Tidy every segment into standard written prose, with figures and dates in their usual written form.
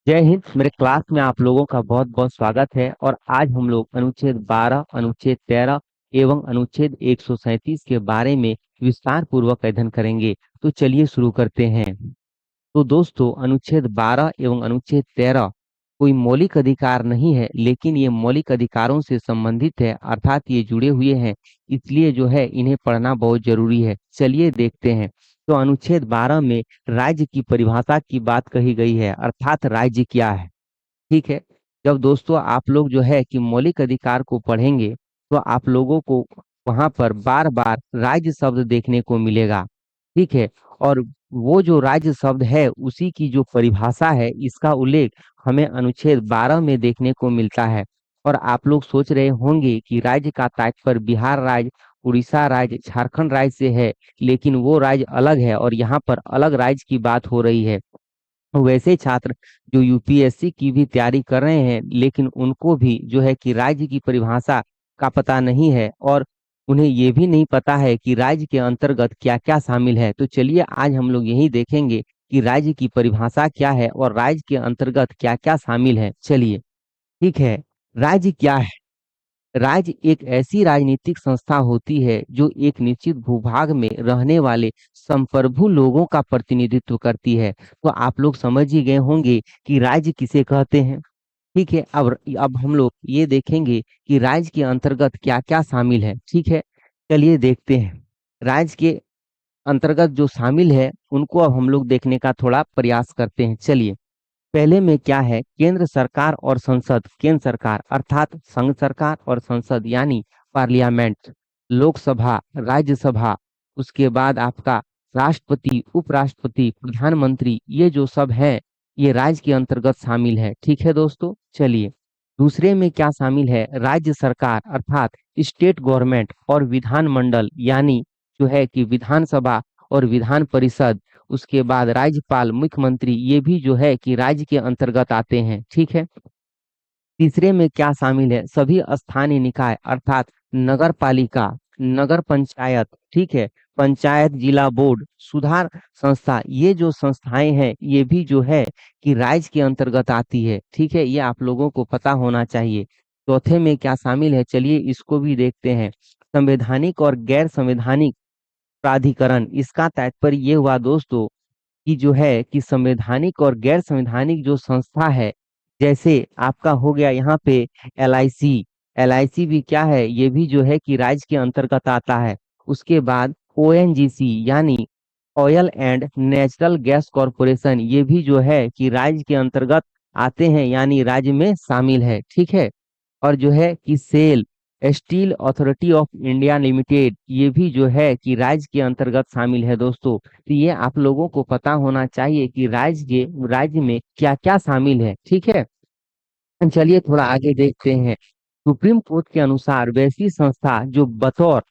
जय हिंद। मेरे क्लास में आप लोगों का बहुत बहुत स्वागत है। और आज हम लोग अनुच्छेद 12, अनुच्छेद 13 एवं अनुच्छेद 137 के बारे में विस्तार पूर्वक अध्ययन करेंगे। तो चलिए शुरू करते हैं। तो दोस्तों, अनुच्छेद 12 एवं अनुच्छेद 13 कोई मौलिक अधिकार नहीं है, लेकिन ये मौलिक अधिकारों से संबंधित है, अर्थात ये जुड़े हुए हैं। इसलिए जो है इन्हें पढ़ना बहुत जरूरी है। चलिए देखते हैं। तो अनुच्छेद 12 में राज्य की परिभाषा की बात कही गई है, अर्थात राज्य क्या है। ठीक है। जब दोस्तों आप लोग जो है कि मौलिक अधिकार को पढ़ेंगे तो आप लोगों को वहां पर बार बार राज्य शब्द देखने को मिलेगा। ठीक है। और वो जो राज्य शब्द है उसी की जो परिभाषा है, इसका उल्लेख हमें अनुच्छेद 12 में देखने को मिलता है। और आप लोग सोच रहे होंगे कि राज्य का तात्पर्य बिहार राज्य, उड़ीसा राज्य, झारखंड राज्य से है, लेकिन वो राज्य अलग है और यहाँ पर अलग राज्य की बात हो रही है। वैसे छात्र जो यूपीएससी की भी तैयारी कर रहे हैं, लेकिन उनको भी जो है कि राज्य की परिभाषा का पता नहीं है और उन्हें ये भी नहीं पता है कि राज्य के अंतर्गत क्या क्या शामिल है। तो चलिए आज हम लोग यही देखेंगे कि राज्य की परिभाषा क्या है और राज्य के अंतर्गत क्या क्या शामिल है। चलिए, ठीक है। राज्य क्या है? राज्य एक ऐसी राजनीतिक संस्था होती है जो एक निश्चित भूभाग में रहने वाले संप्रभु लोगों का प्रतिनिधित्व करती है। तो आप लोग समझ ही गए होंगे कि राज्य किसे कहते हैं। ठीक है। अब हम लोग ये देखेंगे कि राज्य के अंतर्गत क्या क्या शामिल है। ठीक है। चलिए देखते हैं। राज्य के अंतर्गत जो शामिल है उनको अब हम लोग देखने का थोड़ा प्रयास करते हैं। चलिए, पहले में क्या है, केंद्र सरकार और संसद। केंद्र सरकार अर्थात संघ सरकार और संसद यानी पार्लियामेंट, लोकसभा, राज्यसभा, उसके बाद आपका राष्ट्रपति, उपराष्ट्रपति, प्रधानमंत्री, ये जो सब है ये राज्य के अंतर्गत शामिल है। ठीक है दोस्तों। चलिए, दूसरे में क्या शामिल है, राज्य सरकार अर्थात स्टेट गवर्नमेंट और विधानमंडल यानी जो है कि विधानसभा और विधान परिषद, उसके बाद राज्यपाल, मुख्यमंत्री, ये भी जो है कि राज्य के अंतर्गत आते हैं। ठीक है। तीसरे में क्या शामिल है, सभी स्थानीय निकाय अर्थात नगर पालिका, नगर पंचायत, ठीक है, पंचायत, जिला बोर्ड, सुधार संस्था, ये जो संस्थाएं हैं ये भी जो है कि राज्य के अंतर्गत आती है। ठीक है, ये आप लोगों को पता होना चाहिए। चौथे में क्या शामिल है, चलिए इसको भी देखते हैं। संवैधानिक और गैर संवैधानिक प्राधिकरण, इसका तात्पर्य ये हुआ दोस्तों कि जो है कि संवैधानिक और गैर संवैधानिक जो संस्था है, जैसे आपका हो गया यहाँ पे एलआईसी। एलआईसी भी क्या है, ये भी जो है कि राज्य के अंतर्गत आता है। उसके बाद ओएनजीसी यानी oil and natural gas corporation, ये भी जो है कि राज्य के अंतर्गत आते हैं यानी राज्य में शामिल है। ठीक है। और जो है कि SAIL, steel authority of India limited, ये भी जो है कि राज्य के अंतर्गत शामिल है दोस्तों। तो ये आप लोगों को पता होना चाहिए कि राज्य में क्या क्या शामिल है। ठीक है। चलिए थोड़ा आगे देखते हैं। सुप्रीम कोर्ट के अनुसार वैसी संस्था जो बतौर,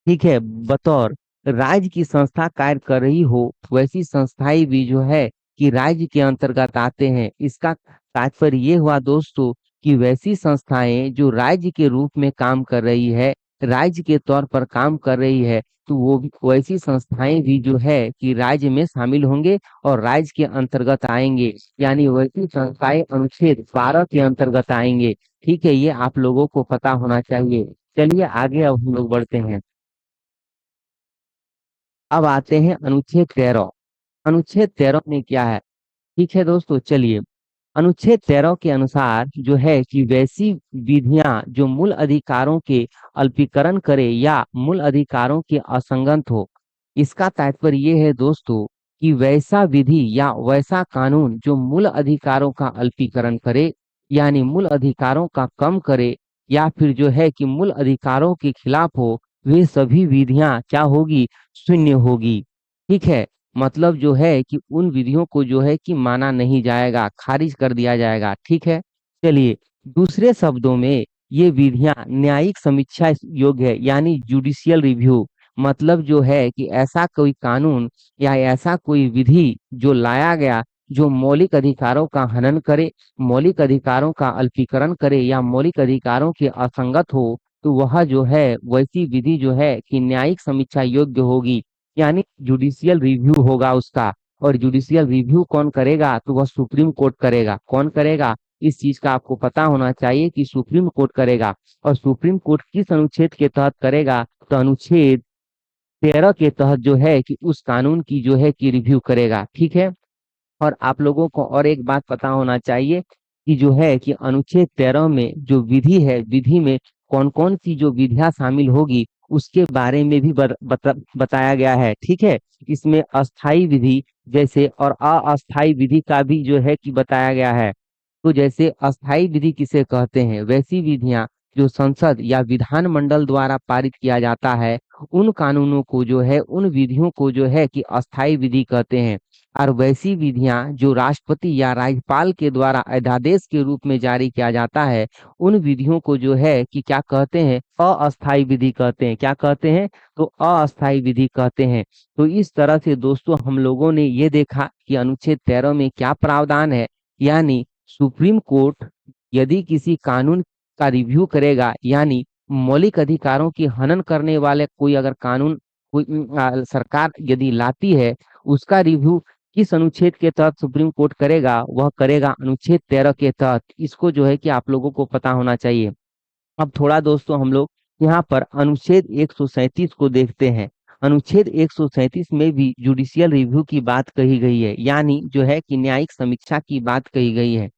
ठीक है, बतौर राज्य की संस्था कार्य कर रही हो, वैसी संस्थाएं भी जो है कि राज्य के अंतर्गत आते हैं। इसका तात्पर्य ये हुआ दोस्तों कि वैसी संस्थाएं जो राज्य के रूप में काम कर रही है, राज्य के तौर पर काम कर रही है, तो वो भी वैसी संस्थाएं भी जो है कि राज्य में शामिल होंगे और राज्य के अंतर्गत आएंगे, यानी वैसी संस्थाएं अनुच्छेद 12 के अंतर्गत आएंगे। ठीक है, ये आप लोगों को पता होना चाहिए। चलिए आगे अब हम लोग बढ़ते हैं। अब आते हैं अनुच्छेद 13। अनुच्छेद 13 में क्या है, ठीक है दोस्तों। चलिए, अनुच्छेद 13 के अनुसार जो है कि वैसी विधियां जो मूल अधिकारों के अल्पीकरण करे या मूल अधिकारों के असंगत हो। इसका तात्पर्य ये है दोस्तों कि वैसा विधि या वैसा कानून जो मूल अधिकारों का अल्पीकरण करे, यानी मूल अधिकारों का कम करे, या फिर जो है कि मूल अधिकारों के खिलाफ हो, वे सभी विधियां क्या होगी, शून्य होगी। ठीक है। मतलब जो है कि उन विधियों को जो है कि माना नहीं जाएगा, खारिज कर दिया जाएगा। ठीक है। चलिए, दूसरे शब्दों में ये विधियां न्यायिक समीक्षा योग्य है, यानी जुडिशियल रिव्यू। मतलब जो है कि ऐसा कोई कानून या ऐसा कोई विधि जो लाया गया जो मौलिक अधिकारों का हनन करे, मौलिक अधिकारों का अल्पीकरण करे या मौलिक अधिकारों के असंगत हो, तो वह जो है वैसी विधि जो है कि न्यायिक समीक्षा योग्य होगी, यानी जुडिशियल रिव्यू होगा उसका। और जुडिशियल रिव्यू कौन करेगा, तो वह सुप्रीम कोर्ट करेगा। कौन करेगा, इस चीज का आपको पता होना चाहिए कि सुप्रीम कोर्ट करेगा। और सुप्रीम कोर्ट किस अनुच्छेद के तहत करेगा, तो अनुच्छेद 13 के तहत जो है कि उस कानून की जो है कि रिव्यू करेगा। ठीक है। और आप लोगों को और एक बात पता होना चाहिए कि जो है कि अनुच्छेद 13 में जो विधि है, विधि में कौन कौन सी जो विधियां शामिल होगी उसके बारे में भी बताया गया है। ठीक है। इसमें अस्थाई विधि जैसे और अस्थाई विधि का भी जो है कि बताया गया है। तो जैसे अस्थाई विधि किसे कहते हैं, वैसी विधियां जो संसद या विधान मंडल द्वारा पारित किया जाता है, उन कानूनों को जो है, उन विधियों को जो है कि अस्थाई विधि कहते हैं। और वैसी विधियां जो राष्ट्रपति या राज्यपाल के द्वारा अध्यादेश के रूप में जारी किया जाता है, उन विधियों को जो है कि क्या कहते हैं, अस्थाई विधि कहते हैं। क्या कहते हैं, तो अस्थाई विधि कहते हैं। तो इस तरह से दोस्तों हम लोगों ने ये देखा कि अनुच्छेद 13 में क्या प्रावधान है, यानी सुप्रीम कोर्ट यदि किसी कानून का रिव्यू करेगा, यानी मौलिक अधिकारों की हनन करने वाले कोई अगर कानून कोई सरकार यदि लाती है, उसका रिव्यू किस अनुच्छेद के तहत सुप्रीम कोर्ट करेगा, वह करेगा अनुच्छेद 13 के तहत। इसको जो है कि आप लोगों को पता होना चाहिए। अब थोड़ा दोस्तों हम लोग यहाँ पर अनुच्छेद 137 को देखते हैं। अनुच्छेद 137 में भी जुडिशियल रिव्यू की बात कही गई है, यानी जो है कि न्यायिक समीक्षा की बात कही गई है।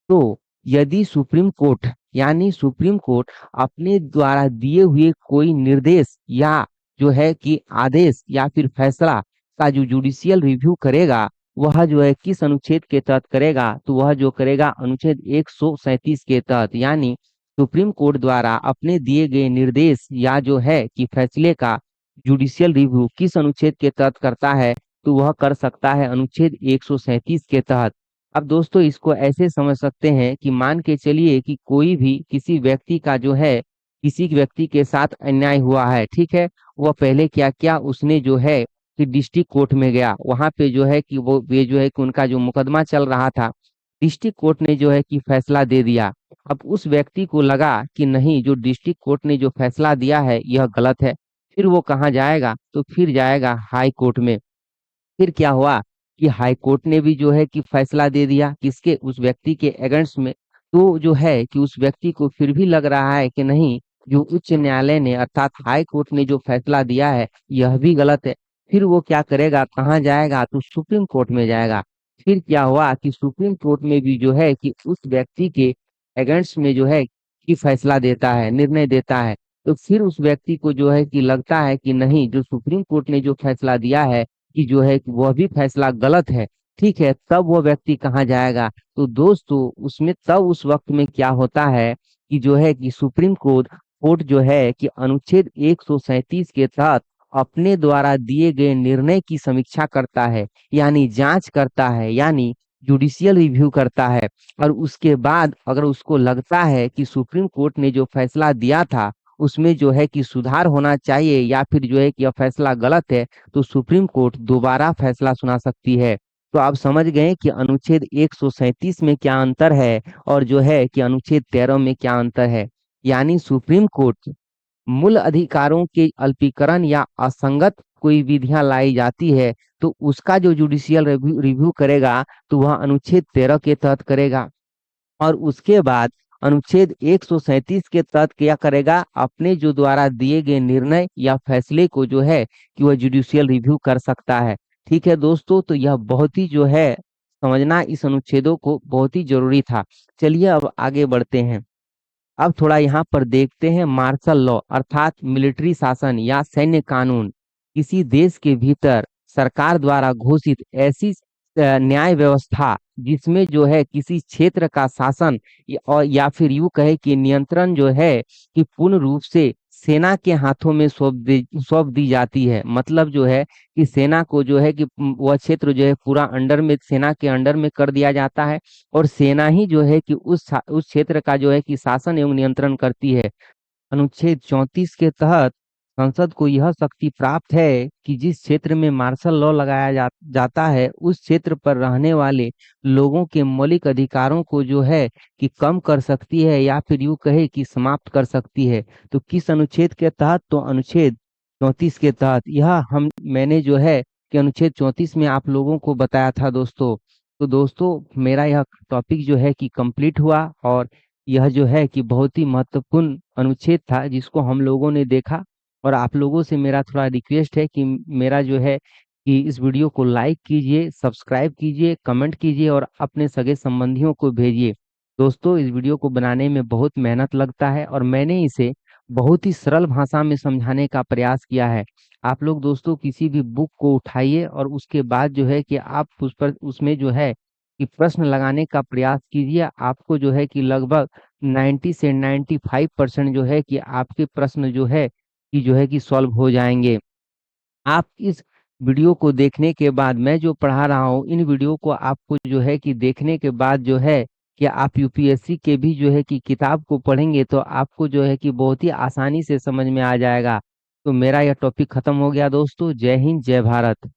तो यदि सुप्रीम कोर्ट, यानी सुप्रीम कोर्ट अपने द्वारा दिए हुए कोई निर्देश या जो है कि आदेश या फिर फैसला का जो जुडिशियल रिव्यू करेगा, वह जो है किस अनुच्छेद के तहत करेगा, तो वह जो करेगा अनुच्छेद 137 के तहत। यानी सुप्रीम कोर्ट द्वारा अपने दिए गए निर्देश या जो है कि फैसले का जुडिशियल रिव्यू किस अनुच्छेद के तहत करता है, तो वह कर सकता है अनुच्छेद 137 के तहत। अब दोस्तों इसको ऐसे समझ सकते हैं कि मान के चलिए कि कोई भी किसी व्यक्ति का जो है, किसी व्यक्ति के साथ अन्याय हुआ है। ठीक है। वह पहले क्या किया, उसने जो है कि डिस्ट्रिक्ट कोर्ट में गया, वहां पे जो है कि वो ये जो है कि उनका जो मुकदमा चल रहा था, डिस्ट्रिक्ट कोर्ट ने जो है कि फैसला दे दिया। अब उस व्यक्ति को लगा कि नहीं, जो डिस्ट्रिक्ट कोर्ट ने जो फैसला दिया है यह गलत है। फिर वो कहाँ जाएगा, तो फिर जाएगा हाई कोर्ट में। फिर क्या हुआ कि हाई कोर्ट ने भी जो है कि फैसला दे दिया किसके, उस व्यक्ति के अगेंस्ट में। तो जो है कि उस व्यक्ति को फिर भी लग रहा है कि नहीं, जो उच्च न्यायालय ने अर्थात हाई कोर्ट ने जो फैसला दिया है यह भी गलत है। फिर वो क्या करेगा, कहाँ जाएगा, तो सुप्रीम कोर्ट में जाएगा। फिर क्या हुआ कि सुप्रीम कोर्ट में भी जो है कि उस व्यक्ति के अगेंस्ट में जो है कि फैसला देता है, निर्णय देता है। तो फिर उस व्यक्ति को जो है कि लगता है कि नहीं, जो सुप्रीम कोर्ट ने जो फैसला दिया है कि जो है कि वह भी फैसला गलत है। ठीक है। तब वो व्यक्ति कहाँ जाएगा, तो दोस्तों उसमें तब उस वक्त में क्या होता है कि जो है कि सुप्रीम कोर्ट कोर्ट जो है कि अनुच्छेद 137 के तहत अपने द्वारा दिए गए निर्णय की समीक्षा करता है, यानी जांच करता है, यानी जुडिशियल रिव्यू करता है। और उसके बाद अगर उसको लगता है कि सुप्रीम कोर्ट ने जो फैसला दिया था उसमें जो है कि सुधार होना चाहिए या फिर जो है कि यह फैसला गलत है, तो सुप्रीम कोर्ट दोबारा फैसला सुना सकती है। तो आप समझ गए कि अनुच्छेद 137 में क्या अंतर है और जो है कि अनुच्छेद 13 में क्या अंतर है। यानी सुप्रीम कोर्ट मूल अधिकारों के अल्पीकरण या असंगत कोई विधियां लाई जाती है, तो उसका जो जुडिशियल रिव्यू करेगा, तो वह अनुच्छेद 13 के तहत करेगा। और उसके बाद अनुच्छेद 137 के तहत क्या करेगा, अपने जो द्वारा दिए गए निर्णय या फैसले को जो है कि वह जुडिशियल रिव्यू कर सकता है। ठीक है दोस्तों, तो यह बहुत ही जो है समझना इस अनुच्छेदों को बहुत ही जरूरी था। चलिए अब आगे बढ़ते हैं। अब थोड़ा यहाँ पर देखते हैं मार्शल लॉ अर्थात मिलिट्री शासन या सैन्य कानून। किसी देश के भीतर सरकार द्वारा घोषित ऐसी न्याय व्यवस्था जिसमें जो है किसी क्षेत्र का शासन और या फिर यूं कहे कि नियंत्रण जो है कि पूर्ण रूप से सेना के हाथों में सौंप दी जाती है। मतलब जो है कि सेना को जो है कि वह क्षेत्र जो है पूरा अंडर में, सेना के अंडर में कर दिया जाता है और सेना ही जो है कि उस क्षेत्र का जो है कि शासन एवं नियंत्रण करती है। अनुच्छेद 34 के तहत संसद को यह शक्ति प्राप्त है कि जिस क्षेत्र में मार्शल लॉ लगाया जाता है उस क्षेत्र पर रहने वाले लोगों के मौलिक अधिकारों को जो है कि कम कर सकती है या फिर यूं कहे कि समाप्त कर सकती है। तो किस अनुच्छेद के तहत, तो अनुच्छेद 34 के तहत। यह हम मैंने जो है कि अनुच्छेद 34 में आप लोगों को बताया था दोस्तों। तो दोस्तों मेरा यह टॉपिक जो है कि कंप्लीट हुआ और यह जो है कि बहुत ही महत्वपूर्ण अनुच्छेद था जिसको हम लोगों ने देखा। और आप लोगों से मेरा थोड़ा रिक्वेस्ट है कि मेरा जो है कि इस वीडियो को लाइक कीजिए, सब्सक्राइब कीजिए, कमेंट कीजिए और अपने सगे संबंधियों को भेजिए। दोस्तों इस वीडियो को बनाने में बहुत मेहनत लगता है और मैंने इसे बहुत ही सरल भाषा में समझाने का प्रयास किया है। आप लोग दोस्तों किसी भी बुक को उठाइए और उसके बाद जो है कि आप उस पर उसमें जो है कि प्रश्न लगाने का प्रयास कीजिए। आपको जो है कि लगभग 90 से 95% जो है कि आपके प्रश्न जो है कि सॉल्व हो जाएंगे। आप इस वीडियो को देखने के बाद मैं जो पढ़ा रहा हूँ इन वीडियो को आपको जो है कि देखने के बाद जो है कि आप यूपीएससी के भी जो है कि किताब को पढ़ेंगे तो आपको जो है कि बहुत ही आसानी से समझ में आ जाएगा। तो मेरा यह टॉपिक खत्म हो गया दोस्तों। जय हिंद, जय भारत।